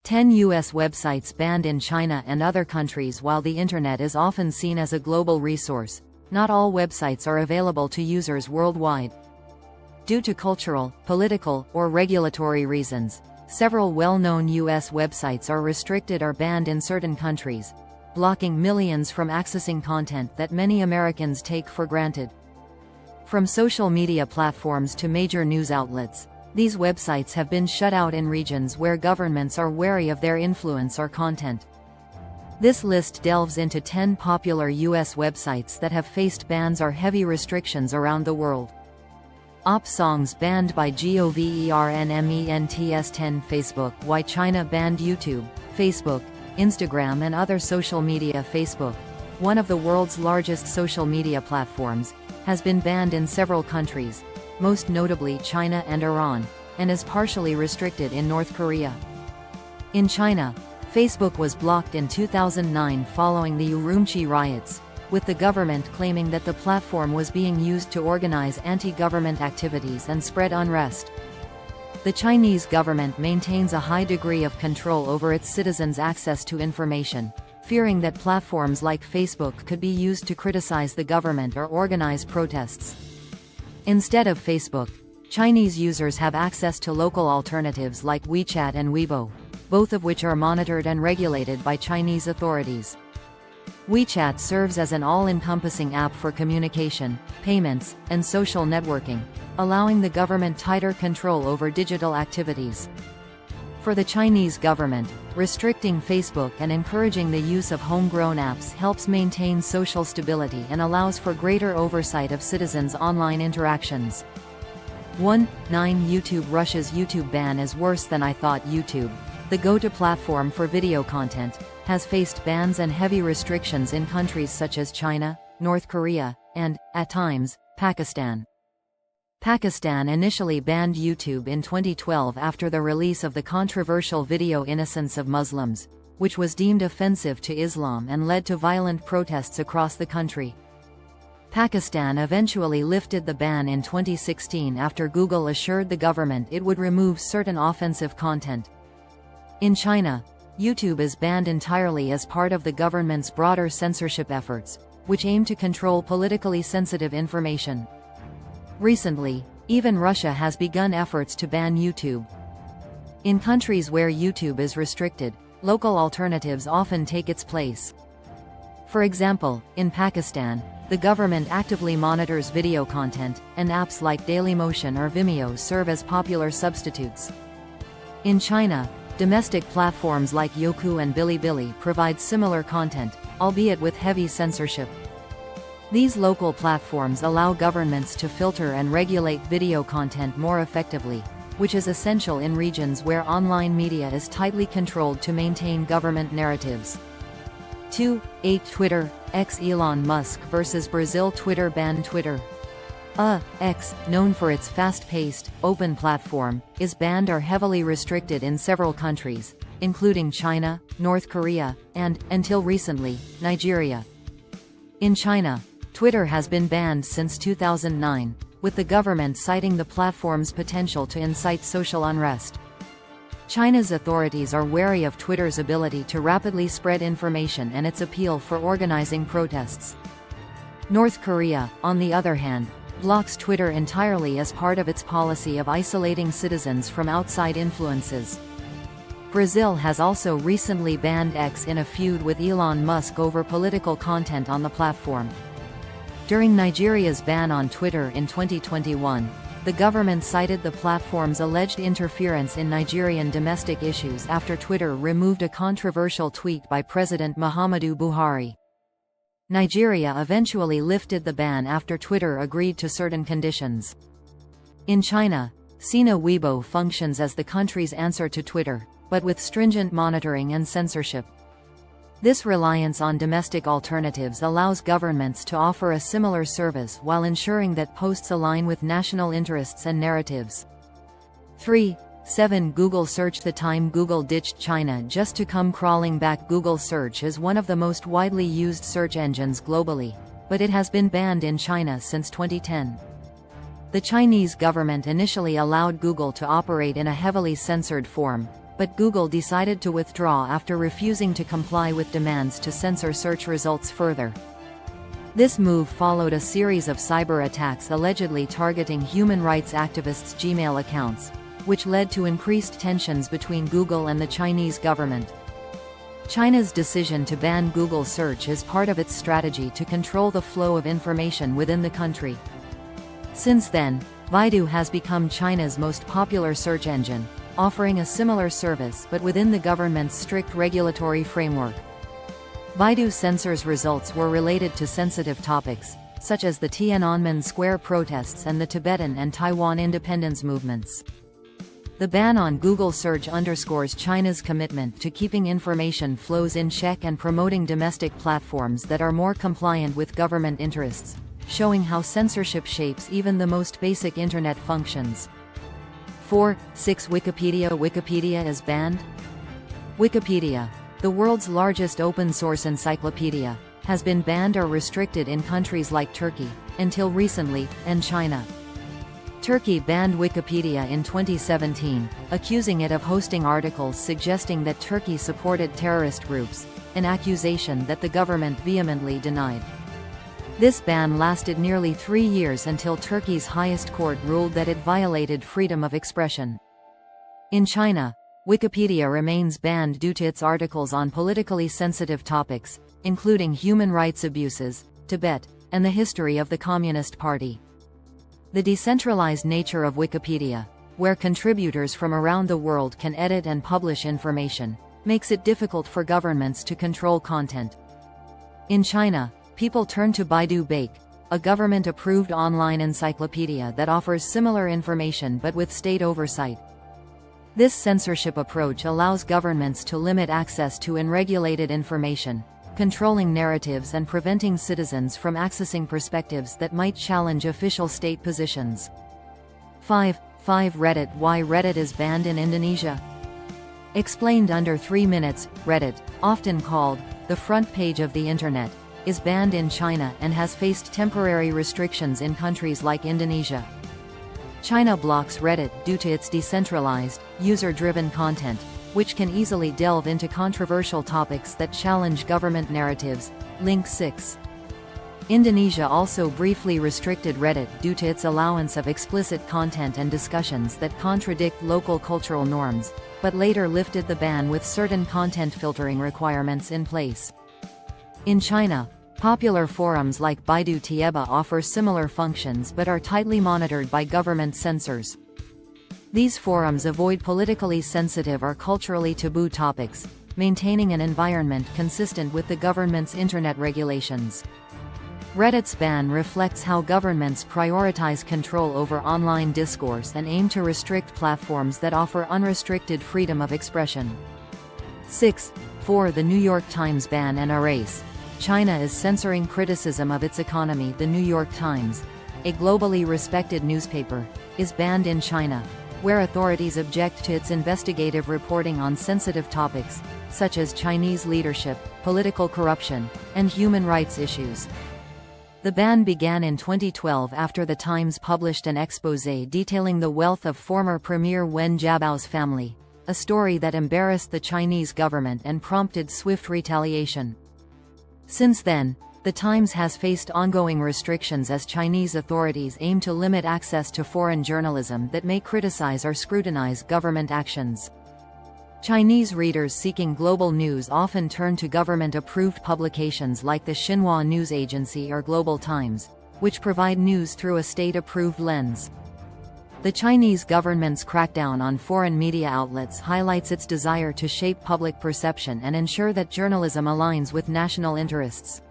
10 U.S. websites banned in China and other countries. While the Internet is often seen as a global resource, not all websites are available to users worldwide. Due to cultural, political, or regulatory reasons, several well-known U.S. websites are restricted or banned in certain countries, blocking millions from accessing content that many Americans take for granted. From social media platforms to major news outlets, these websites have been shut out in regions where governments are wary of their influence or content. This list delves into 10 popular U.S. websites that have faced bans or heavy restrictions around the world. Op songs banned by governments. 10 Facebook. Why China banned YouTube, Facebook, Instagram and other social media. Facebook, one of the world's largest social media platforms, has been banned in several countries, most notably China and Iran, and is partially restricted in North Korea. In China, Facebook was blocked in 2009 following the Urumqi riots, with the government claiming that the platform was being used to organize anti-government activities and spread unrest. The Chinese government maintains a high degree of control over its citizens' access to information, fearing that platforms like Facebook could be used to criticize the government or organize protests. Instead of Facebook, Chinese users have access to local alternatives like WeChat and Weibo, both of which are monitored and regulated by Chinese authorities. WeChat serves as an all-encompassing app for communication, payments, and social networking, allowing the government tighter control over digital activities. For the Chinese government, restricting Facebook and encouraging the use of homegrown apps helps maintain social stability and allows for greater oversight of citizens' online interactions. 9 YouTube. Russia's YouTube ban is worse than I thought. YouTube, the go-to platform for video content, has faced bans and heavy restrictions in countries such as China, North Korea, and, at times, Pakistan. Pakistan initially banned YouTube in 2012 after the release of the controversial video Innocence of Muslims, which was deemed offensive to Islam and led to violent protests across the country. Pakistan eventually lifted the ban in 2016 after Google assured the government it would remove certain offensive content. In China, YouTube is banned entirely as part of the government's broader censorship efforts, which aim to control politically sensitive information. Recently, even Russia has begun efforts to ban YouTube. In countries where YouTube is restricted, local alternatives often take its place. For example, in Pakistan, the government actively monitors video content, and apps like Dailymotion or Vimeo serve as popular substitutes. In China, domestic platforms like Youku and Bilibili provide similar content, albeit with heavy censorship. These local platforms allow governments to filter and regulate video content more effectively, which is essential in regions where online media is tightly controlled to maintain government narratives. 8 Twitter, X. Elon Musk versus Brazil. Twitter ban. Twitter, X, known for its fast-paced, open platform, is banned or heavily restricted in several countries, including China, North Korea, and, until recently, Nigeria. In China, Twitter has been banned since 2009, with the government citing the platform's potential to incite social unrest. China's authorities are wary of Twitter's ability to rapidly spread information and its appeal for organizing protests. North Korea, on the other hand, blocks Twitter entirely as part of its policy of isolating citizens from outside influences. Brazil has also recently banned X in a feud with Elon Musk over political content on the platform. During Nigeria's ban on Twitter in 2021, the government cited the platform's alleged interference in Nigerian domestic issues after Twitter removed a controversial tweet by President Muhammadu Buhari. Nigeria eventually lifted the ban after Twitter agreed to certain conditions. In China, Sina Weibo functions as the country's answer to Twitter, but with stringent monitoring and censorship. This reliance on domestic alternatives allows governments to offer a similar service while ensuring that posts align with national interests and narratives. 7 Google search. The time Google ditched China just to come crawling back. Google Search is one of the most widely used search engines globally, but it has been banned in China since 2010. The Chinese government initially allowed Google to operate in a heavily censored form, but Google decided to withdraw after refusing to comply with demands to censor search results further. This move followed a series of cyber attacks allegedly targeting human rights activists' Gmail accounts, which led to increased tensions between Google and the Chinese government. China's decision to ban Google search is part of its strategy to control the flow of information within the country. Since then, Baidu has become China's most popular search engine, offering a similar service but within the government's strict regulatory framework. Baidu censors results were related to sensitive topics, such as the Tiananmen Square protests and the Tibetan and Taiwan independence movements. The ban on Google search underscores China's commitment to keeping information flows in check and promoting domestic platforms that are more compliant with government interests, showing how censorship shapes even the most basic internet functions. 4.6 Wikipedia is banned? Wikipedia, the world's largest open-source encyclopedia, has been banned or restricted in countries like Turkey, until recently, and China. Turkey banned Wikipedia in 2017, accusing it of hosting articles suggesting that Turkey supported terrorist groups, an accusation that the government vehemently denied. This ban lasted nearly 3 years until Turkey's highest court ruled that it violated freedom of expression. In China, Wikipedia remains banned due to its articles on politically sensitive topics, including human rights abuses, Tibet, and the history of the Communist Party. The decentralized nature of Wikipedia, where contributors from around the world can edit and publish information, makes it difficult for governments to control content. In China, people turn to Baidu Baike, a government-approved online encyclopedia that offers similar information but with state oversight. This censorship approach allows governments to limit access to unregulated information, controlling narratives and preventing citizens from accessing perspectives that might challenge official state positions. 5. Reddit. Why Reddit is banned in Indonesia? Explained under 3 minutes. Reddit, often called the front page of the Internet, is banned in China and has faced temporary restrictions in countries like Indonesia. China blocks Reddit due to its decentralized, user-driven content, which can easily delve into controversial topics that challenge government narratives. Link 6. Indonesia also briefly restricted Reddit due to its allowance of explicit content and discussions that contradict local cultural norms, but later lifted the ban with certain content filtering requirements in place. In China, popular forums like Baidu Tieba offer similar functions but are tightly monitored by government censors. These forums avoid politically sensitive or culturally taboo topics, maintaining an environment consistent with the government's internet regulations. Reddit's ban reflects how governments prioritize control over online discourse and aim to restrict platforms that offer unrestricted freedom of expression. 6. The New York Times ban and erase. China is censoring criticism of its economy. The New York Times, a globally respected newspaper, is banned in China, where authorities object to its investigative reporting on sensitive topics, such as Chinese leadership, political corruption, and human rights issues. The ban began in 2012 after the Times published an exposé detailing the wealth of former Premier Wen Jiabao's family, a story that embarrassed the Chinese government and prompted swift retaliation. Since then, the Times has faced ongoing restrictions as Chinese authorities aim to limit access to foreign journalism that may criticize or scrutinize government actions. Chinese readers seeking global news often turn to government-approved publications like the Xinhua News Agency or Global Times, which provide news through a state-approved lens. The Chinese government's crackdown on foreign media outlets highlights its desire to shape public perception and ensure that journalism aligns with national interests.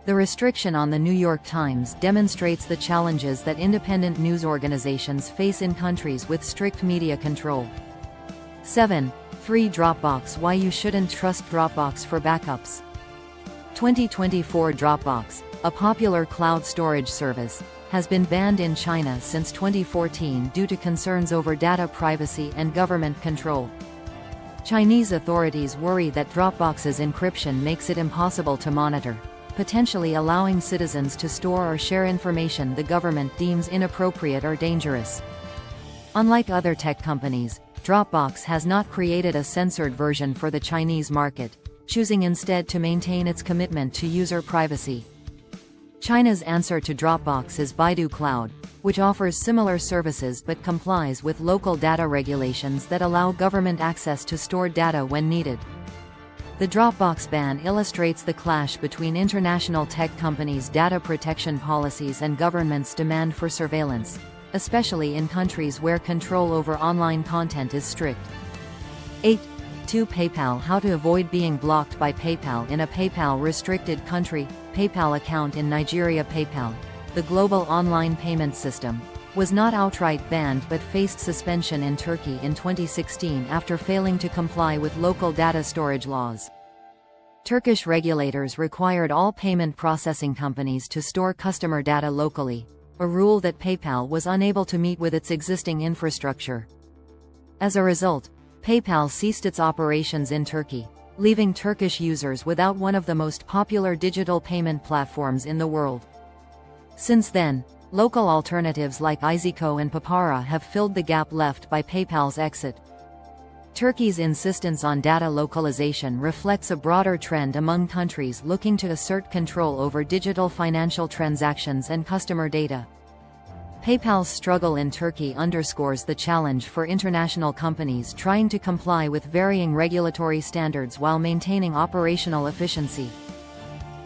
The restriction on the New York Times demonstrates the challenges that independent news organizations face in countries with strict media control. 7. Dropbox. Why you shouldn't trust Dropbox for backups. 2024 Dropbox, a popular cloud storage service, has been banned in China since 2014 due to concerns over data privacy and government control. Chinese authorities worry that Dropbox's encryption makes it impossible to monitor, potentially allowing citizens to store or share information the government deems inappropriate or dangerous. Unlike other tech companies, Dropbox has not created a censored version for the Chinese market, choosing instead to maintain its commitment to user privacy. China's answer to Dropbox is Baidu Cloud, which offers similar services but complies with local data regulations that allow government access to stored data when needed. The Dropbox ban illustrates the clash between international tech companies' data protection policies and governments' demand for surveillance, especially in countries where control over online content is strict. 8. 2. PayPal. How to avoid being blocked by PayPal in a PayPal-restricted country. PayPal account in Nigeria. PayPal, the global online payment system, was not outright banned but faced suspension in Turkey in 2016 after failing to comply with local data storage laws. Turkish regulators required all payment processing companies to store customer data locally, a rule that PayPal was unable to meet with its existing infrastructure. As a result, PayPal ceased its operations in Turkey, leaving Turkish users without one of the most popular digital payment platforms in the world. Since then, local alternatives like Iziko and Papara have filled the gap left by PayPal's exit. Turkey's insistence on data localization reflects a broader trend among countries looking to assert control over digital financial transactions and customer data. PayPal's struggle in Turkey underscores the challenge for international companies trying to comply with varying regulatory standards while maintaining operational efficiency.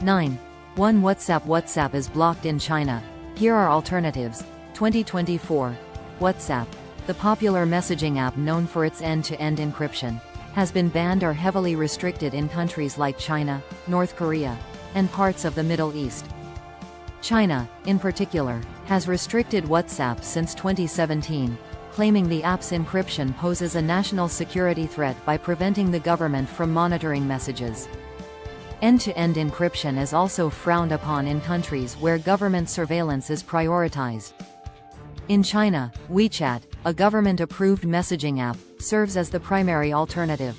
9. 1. WhatsApp is blocked in China. Here are alternatives. 2024. WhatsApp, the popular messaging app known for its end-to-end encryption, has been banned or heavily restricted in countries like China, North Korea, and parts of the Middle East. China, in particular, has restricted WhatsApp since 2017, claiming the app's encryption poses a national security threat by preventing the government from monitoring messages. End-to-end encryption is also frowned upon in countries where government surveillance is prioritized. In China, WeChat, a government-approved messaging app, serves as the primary alternative.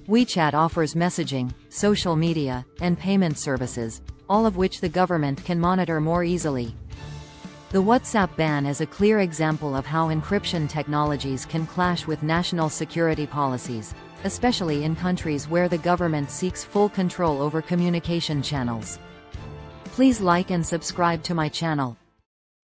WeChat offers messaging, social media, and payment services, all of which the government can monitor more easily. The WhatsApp ban is a clear example of how encryption technologies can clash with national security policies, especially in countries where the government seeks full control over communication channels. Please like and subscribe to my channel.